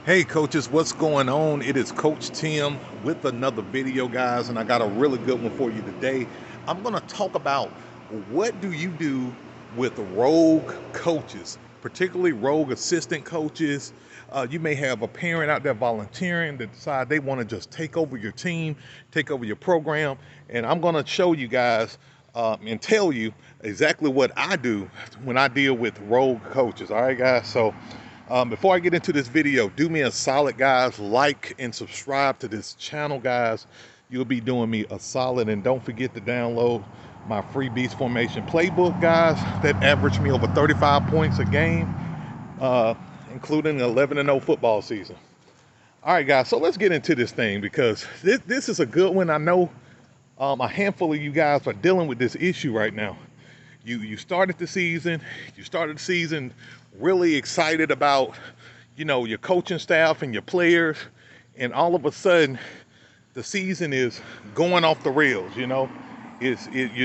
Hey coaches, what's going on? It is Coach Tim with another video, guys, and I got a really good one for you today. I'm going to talk about what do you do with rogue coaches, particularly rogue assistant coaches. You may have a parent out there volunteering that decide they want to just take over your team, take over your program, and I'm going to show you guys and tell you exactly what I do when I deal with rogue coaches. All right, guys, so before I get into this video, do me a solid, guys. Like and subscribe to this channel, guys. You'll be doing me a solid. And don't forget to download my free Beast Formation playbook, guys. That averaged me over 35 points a game, including an 11-0 football season. All right, guys, so let's get into this thing because this is a good one. I know a handful of you guys are dealing with this issue right now. You started the season. Really excited about, your coaching staff and your players, and all of a sudden, the season is going off the rails. You're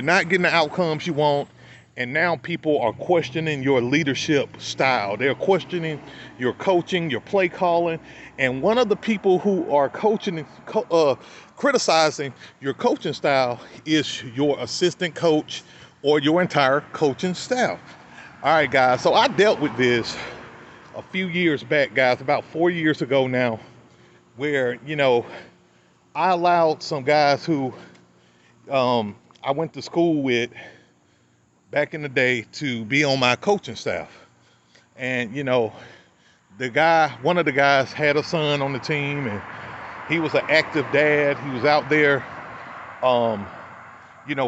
not getting the outcomes you want, and now people are questioning your leadership style. They're questioning your coaching, your play calling, and one of the people who are criticizing your coaching style is your assistant coach or your entire coaching staff. All right, guys, so I dealt with this a few years back, guys, about 4 years ago now, where, I allowed some guys who I went to school with back in the day to be on my coaching staff. And, one of the guys had a son on the team, and he was an active dad. He was out there,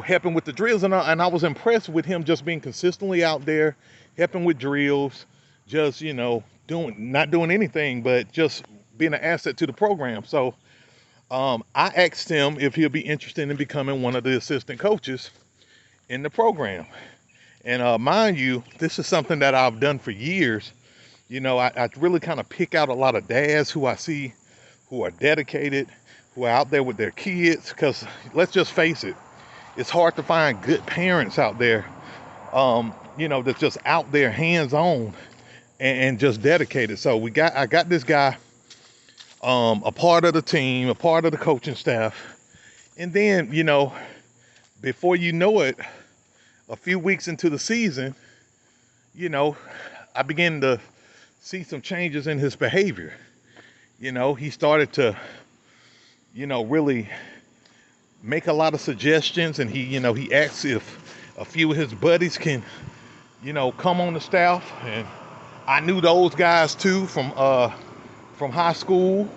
helping with the drills, and I was impressed with him just being consistently out there, helping with drills, just, not doing anything, but just being an asset to the program. So I asked him if he'll be interested in becoming one of the assistant coaches in the program. And mind you, this is something that I've done for years. I really kind of pick out a lot of dads who I see who are dedicated, who are out there with their kids, because let's just face it, it's hard to find good parents out there, that's just out there hands-on and just dedicated. So I got this guy, a part of the team, a part of the coaching staff. And then, before you know it, a few weeks into the season, I began to see some changes in his behavior. He started to, really make a lot of suggestions, and he asked if a few of his buddies can, come on the staff. And I knew those guys too from high school.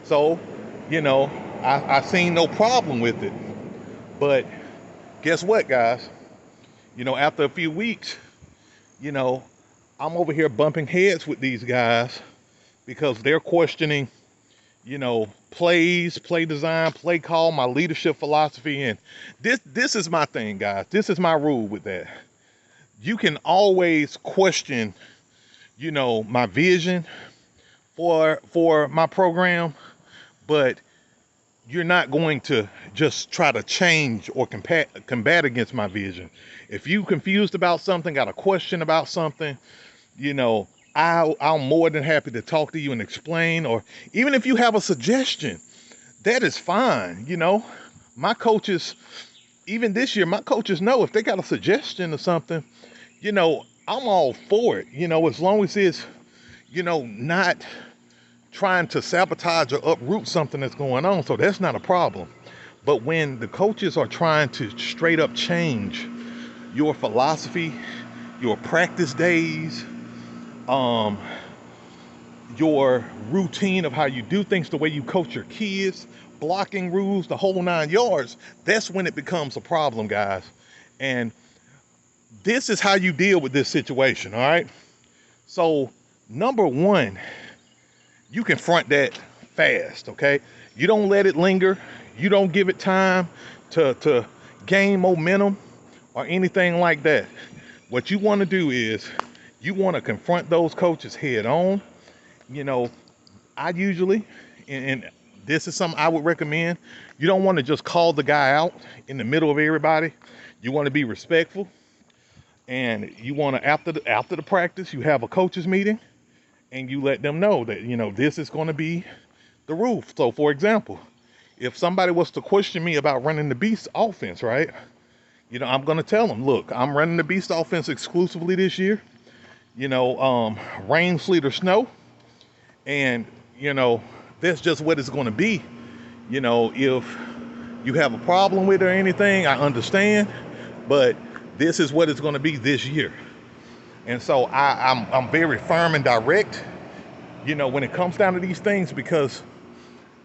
So, I seen no problem with it. But guess what, guys? After a few weeks, I'm over here bumping heads with these guys because they're questioning, plays, play design, play call, my leadership philosophy. And this is my thing, guys. This is my rule with that. You can always question, my vision for my program, but you're not going to just try to change or combat against my vision. If you confused about something, got a question about something, I'm more than happy to talk to you and explain. Or even if you have a suggestion, that is fine. My coaches, even this year, my coaches know if they got a suggestion or something, I'm all for it, as long as it's, not trying to sabotage or uproot something that's going on. So that's not a problem. But when the coaches are trying to straight up change your philosophy, your practice days, your routine of how you do things, the way you coach your kids, blocking rules, the whole 9 yards, that's when it becomes a problem, guys. And this is how you deal with this situation, all right? So, number one, you confront that fast, okay? You don't let it linger. You don't give it time to gain momentum or anything like that. What you want to do is you want to confront those coaches head on. I usually, and this is something I would recommend, you don't want to just call the guy out in the middle of everybody. You want to be respectful, and you want to, after the practice, you have a coaches meeting, and you let them know that, this is going to be the roof. So for example, if somebody was to question me about running the Beast offense, right? I'm going to tell them, look, I'm running the Beast offense exclusively this year. Rain, sleet, or snow. And, that's just what it's going to be. If you have a problem with it or anything, I understand. But this is what it's going to be this year. And so I'm very firm and direct, when it comes down to these things, because,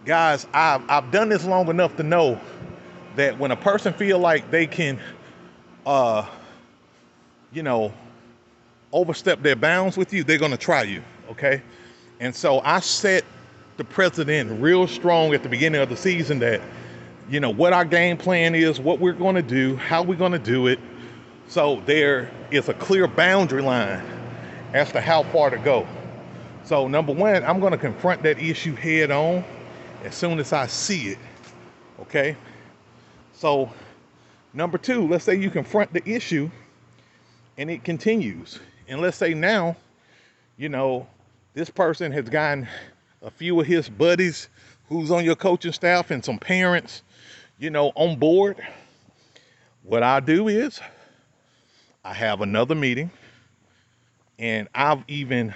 guys, I've done this long enough to know that when a person feel like they can, overstep their bounds with you, they're going to try you, okay? And so I set the precedent real strong at the beginning of the season that, what our game plan is, what we're going to do, how we're going to do it. So there is a clear boundary line as to how far to go. So number one, I'm going to confront that issue head on as soon as I see it, okay? So number two, let's say you confront the issue and it continues. And let's say now, this person has gotten a few of his buddies who's on your coaching staff and some parents, on board. What I do is I have another meeting, and I even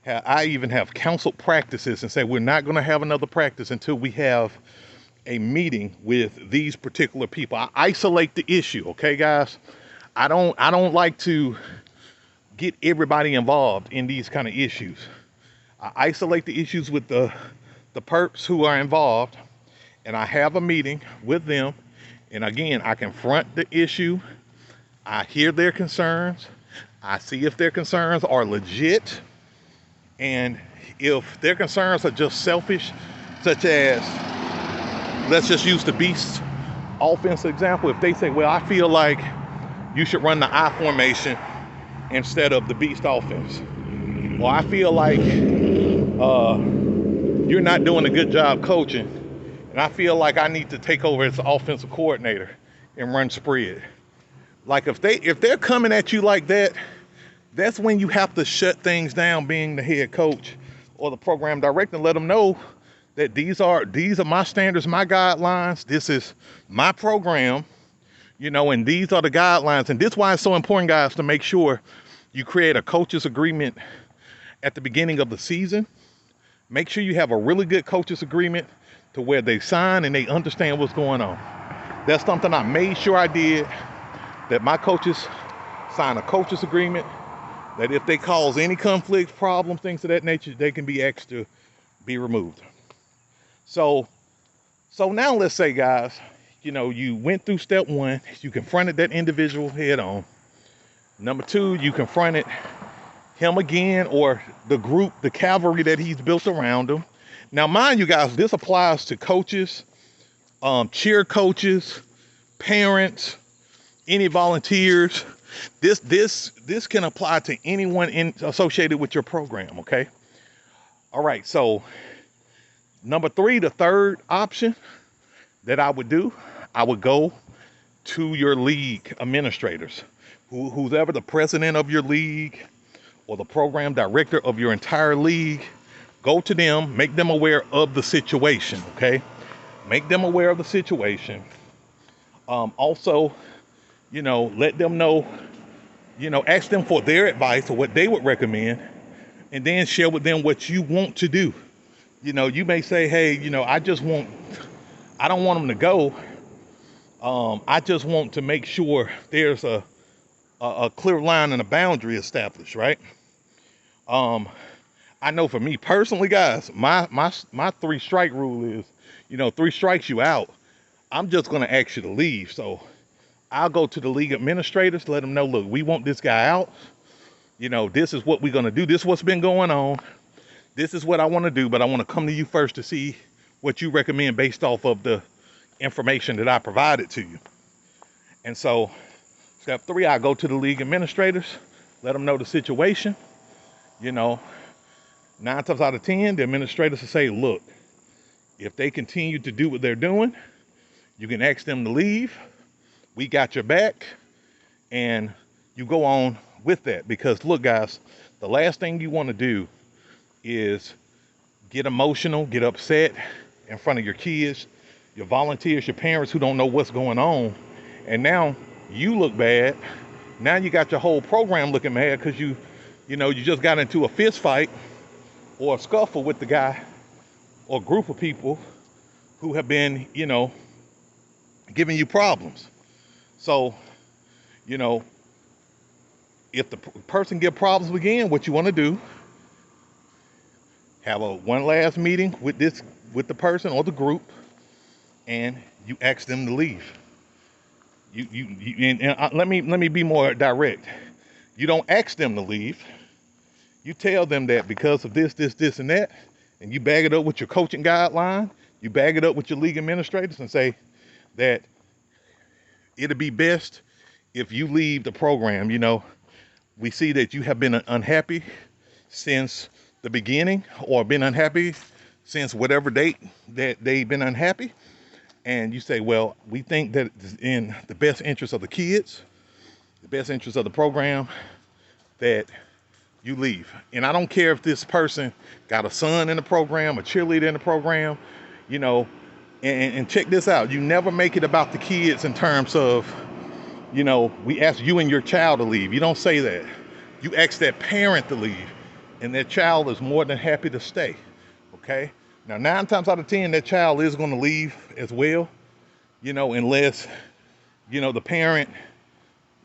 have counseled practices and say we're not going to have another practice until we have a meeting with these particular people. I isolate the issue, okay, guys? I don't like to get everybody involved in these kind of issues. I isolate the issues with the perps who are involved, and I have a meeting with them. And again, I confront the issue. I hear their concerns. I see if their concerns are legit. And if their concerns are just selfish, such as, let's just use the Beast offense example. If they say, well, I feel like you should run the I formation instead of the Beast offense. Or I feel like you're not doing a good job coaching, and I feel like I need to take over as offensive coordinator and run spread. Like if they're coming at you like that, that's when you have to shut things down, being the head coach or the program director, and let them know that these are my standards, my guidelines. This is my program, and these are the guidelines. And this is why it's so important, guys, to make sure you create a coach's agreement at the beginning of the season. Make sure you have a really good coach's agreement to where they sign and they understand what's going on. That's something I made sure I did, that my coaches sign a coach's agreement, that if they cause any conflict, problems, things of that nature, they can be asked to be removed. So now let's say, guys, you went through step one, you confronted that individual head on. Number two, you confronted him again, or the group, the cavalry that he's built around him. Now, mind you guys, this applies to coaches, cheer coaches, parents, any volunteers. This can apply to anyone associated with your program, okay? All right, so number three, the third option that I would do, I would go to your league administrators, who's ever the president of your league or the program director of your entire league. Go to them, make them aware of the situation, okay? Make them aware of the situation. Also, let them know, ask them for their advice or what they would recommend, and then share with them what you want to do. You may say, hey, I don't want them to go. I just want to make sure there's a clear line and a boundary established, right? I know for me personally, guys, my 3-strike rule is, 3 strikes you out. I'm just going to ask you to leave. So I'll go to the league administrators, let them know, look, we want this guy out. This is what we're going to do. This is what's been going on. This is what I want to do, but I want to come to you first to see what you recommend based off of the information that I provided to you. And so step 3, I go to the league administrators, let them know the situation. 9 times out of 10, the administrators will say, look, if they continue to do what they're doing, you can ask them to leave. We got your back. And you go on with that. Because look, guys, the last thing you want to do is get emotional, get upset in front of your kids, your volunteers, your parents who don't know what's going on. And now you look bad. Now you got your whole program looking mad because you just got into a fist fight or a scuffle with the guy or group of people who have been, giving you problems. So, if the person get problems again, what you want to do, have one last meeting with the person or the group, and you ask them to leave. Let me be more direct. You don't ask them to leave. You tell them that because of this, and that, and you bag it up with your coaching guideline. You bag it up with your league administrators and say that it'll be best if you leave the program. We see that you have been unhappy since the beginning, or been unhappy since whatever date that they've been unhappy. And you say, well, we think that it's in the best interest of the kids, the best interest of the program, that you leave. And I don't care if this person got a son in the program, a cheerleader in the program, and check this out. You never make it about the kids in terms of, we ask you and your child to leave. You don't say that. You ask that parent to leave, and that child is more than happy to stay, okay? Now, 9 times out of 10, that child is going to leave as well, unless, the parent,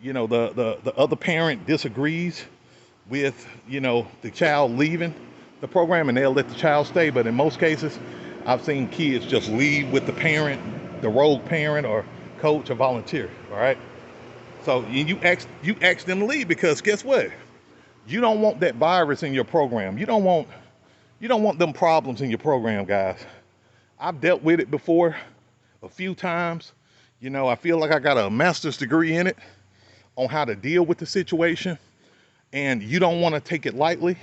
the other parent disagrees with, the child leaving the program, and they'll let the child stay. But in most cases, I've seen kids just leave with the parent, the rogue parent or coach or volunteer, all right? So you ask them to leave, because guess what? You don't want that virus in your program. You don't want them problems in your program, guys. I've dealt with it before a few times. I feel like I got a master's degree in it on how to deal with the situation. And you don't want to take it lightly.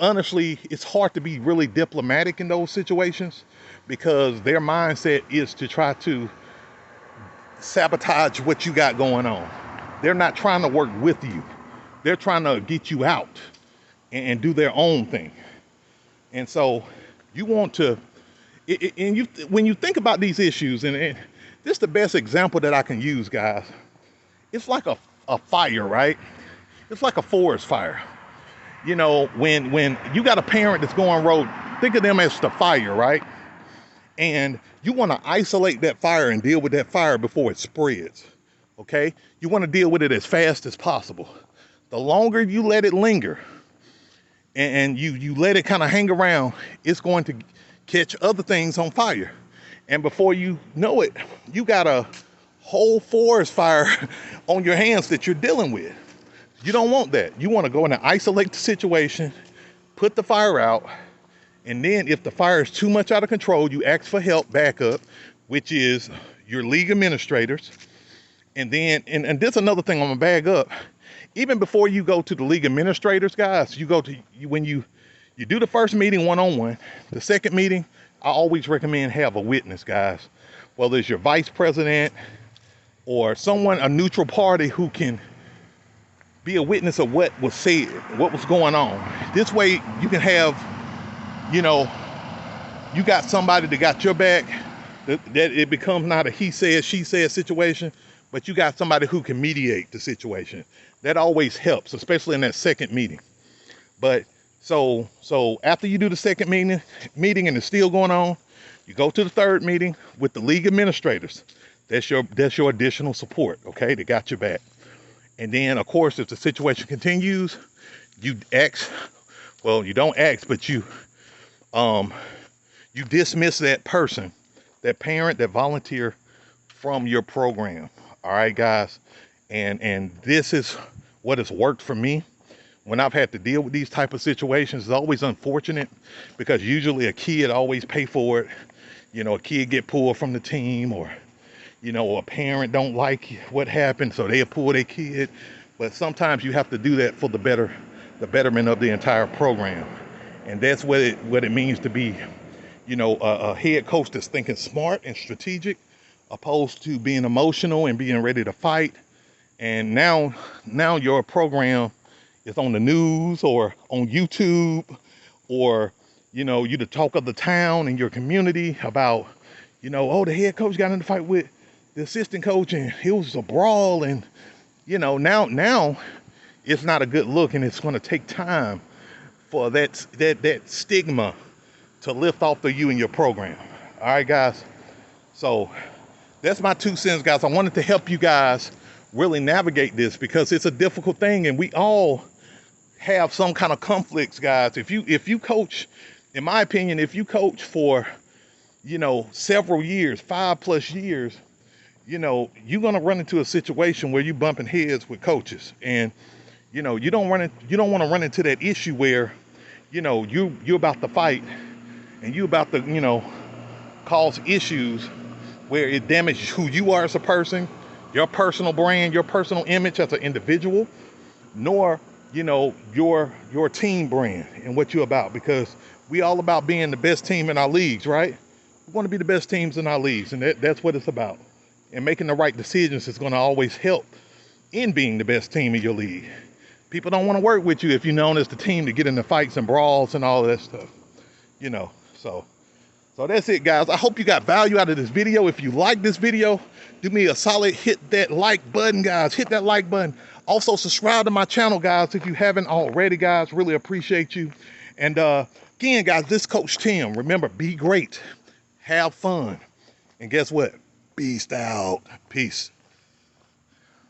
Honestly, it's hard to be really diplomatic in those situations, because their mindset is to try to sabotage what you got going on. They're not trying to work with you. They're trying to get you out and do their own thing. And so you want to, when you think about these issues, and this is the best example that I can use, guys. It's like a fire, right? It's like a forest fire. When you got a parent that's going rogue, think of them as the fire, right? And you want to isolate that fire and deal with that fire before it spreads, okay? You want to deal with it as fast as possible. The longer you let it linger and you let it kind of hang around, it's going to catch other things on fire. And before you know it, you got a whole forest fire on your hands that you're dealing with. You don't want that. You want to go in and isolate the situation, put the fire out, and then if the fire is too much out of control, you ask for help, backup, which is your league administrators. And then, and this is another thing I'm gonna bag up. Even before you go to the league administrators, guys, when you do the first meeting one-on-one, the second meeting, I always recommend have a witness, guys. Whether it's your vice president or someone, a neutral party who can be a witness of what was said, what was going on. This way you can have, you got somebody that got your back, that it becomes not a he said, she said situation, but you got somebody who can mediate the situation. That always helps, especially in that second meeting. But so after you do the second meeting and it's still going on, you go to the third meeting with the league administrators. That's your additional support, okay? They got your back. And then, of course, if the situation continues, you ask, well, you don't ask, but you dismiss that person, that parent, that volunteer from your program. All right, guys. And this is what has worked for me when I've had to deal with these type of situations. It's always unfortunate because usually a kid always pay for it. A kid get pulled from the team, or a parent don't like what happened, so they'll pull their kid. But sometimes you have to do that for the betterment of the entire program. And that's what it means to be, a head coach that's thinking smart and strategic, opposed to being emotional and being ready to fight. And now your program it's on the news or on YouTube, or, you know, you the talk of the town in your community about, you know, oh, the head coach got in a fight with the assistant coach and it was a brawl. And, you know, now it's not a good look, and it's going to take time for that stigma to lift off of you and your program. All right, guys. So that's my 2 cents, guys. I wanted to help you guys really navigate this, because it's a difficult thing, and we all have some kind of conflicts, guys. If you coach, in my opinion, if you coach for, you know, several years, 5+ years, you know, you're gonna run into a situation where you're bumping heads with coaches, and you know, you don't want to run into that issue where, you know, you're about to fight and you about to, you know, cause issues where it damages who you are as a person, your personal brand, your personal image as an individual, nor, you know, your team brand and what you're about, because we all about being the best team in our leagues, right? We want to be the best teams in our leagues, and that's what it's about. And making the right decisions is going to always help in being the best team in your league. People don't want to work with you if you're known as the team to get into fights and brawls and all of that stuff, you know. So that's it, guys. I hope you got value out of this video. If you like this video, do me a solid, hit that like button, guys. Hit that like button. Also, subscribe to my channel, guys, if you haven't already, guys. Really appreciate you. And again, guys, this Coach Tim. Remember, be great, have fun, and guess what? Beast out. Peace.